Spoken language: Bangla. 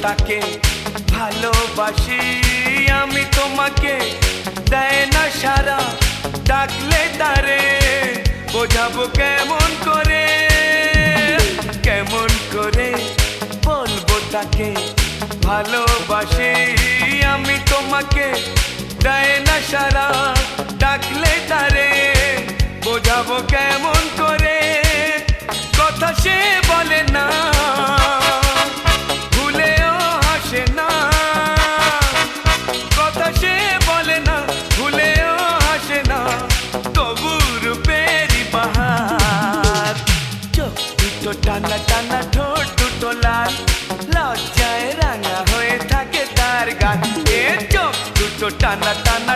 তাকে ভালোবাসি আমি তোমাকে দেয় না সারা ডাকলে তারে বোঝাবো কেমন করে বলবো তাকে ভালোবাসি আমি তোমাকে দেয় না সারা ডাকলে তারে বোঝাবো কেমন করে কথা সে বলে না ভুলেও হাসে না কথা সে বলে না ভুলেও হাসে না তবু রূপেরই বাহার চোখ দুটো টানা টানা ঠোঁট দুটো লাল লজ্জায় রাঙা হয়ে থাকে তার গান এ চোখ দুটো টানা টানা